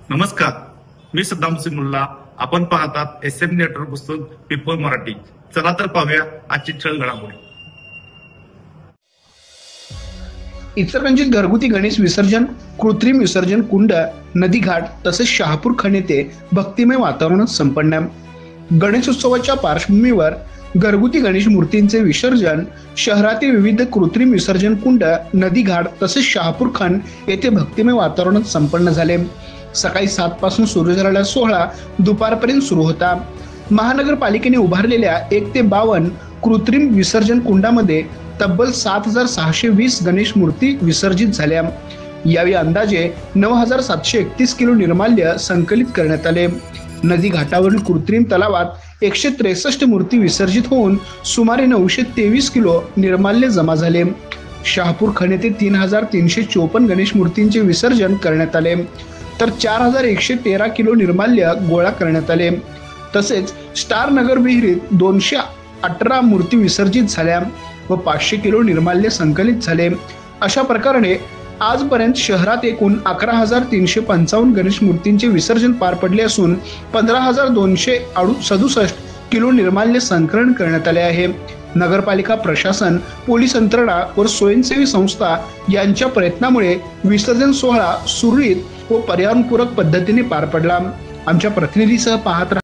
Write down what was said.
नमस्कार, मी सद्दाम सिंग मुल्ला. आपण पाहतात SM नेटवर्क पुस्तक पीपल मराठी. चला तर पाहूया आजची ठळक घडामोडी. इचलकरंजीत घरगुती गणेश विसर्जन, कृत्रिम विसर्जन कुंड, नदीघाट तसेच शहापूर खण येथे भक्तिमय वातावरणात संपन्न. गणेशोत्सवाच्या पार्श्वभूमीवर घरगुती गणेश मूर्तींचे विसर्जन, शहरातील विविध कृत्रिम विसर्जन कुंड, नदीघाट तसेच शहापूर खण येथे भक्तिमय वातावरणात संपन्न झाले. सकाळी 7 पासून सुरू झालेला सोहळा दुपारपर्यंत सुरू होता. महानगरपालिकेने उभारलेल्या 1 ते 52 कृत्रिम विसर्जन कुंडामध्ये तब्बल 7,620 गणेश मूर्ती विसर्जित झाल्या. यावेळी अंदाजे 9,731 किलो निर्माल्य संकलित करण्यात आले. नदी घाटावरील कृत्रिम तलावात 163 मूर्ती विसर्जित होऊन सुमारे 923 किलो निर्माल्य जमा झाले. शहापूर खण येथे 3,354 गणेश मूर्तींचे विसर्जन करण्यात आले, तर 4,113 किलो निर्माल्य गोळा करण्यात आले. तसेच स्टार नगर विहिरीत 218 मूर्ती विसर्जित झाल्या व 500 किलो निर्माल्य संकलित झाले. अशा प्रकारे आजपर्यंत शहरात एकूण 11,355 गणेश मूर्तींचे विसर्जन पार पडले असून 15,267 किलो निर्माल्य संकलन करण्यात आले आहे. नगरपालिका प्रशासन, पोलीस यंत्रणा व स्वयंसेवी संस्था यांच्या प्रयत्नामुळे विसर्जन सोहळा सुरळीत व पर्यावरणपूरक पद्धतीने पार पडला. आमच्या प्रतिनिधीसह पाहत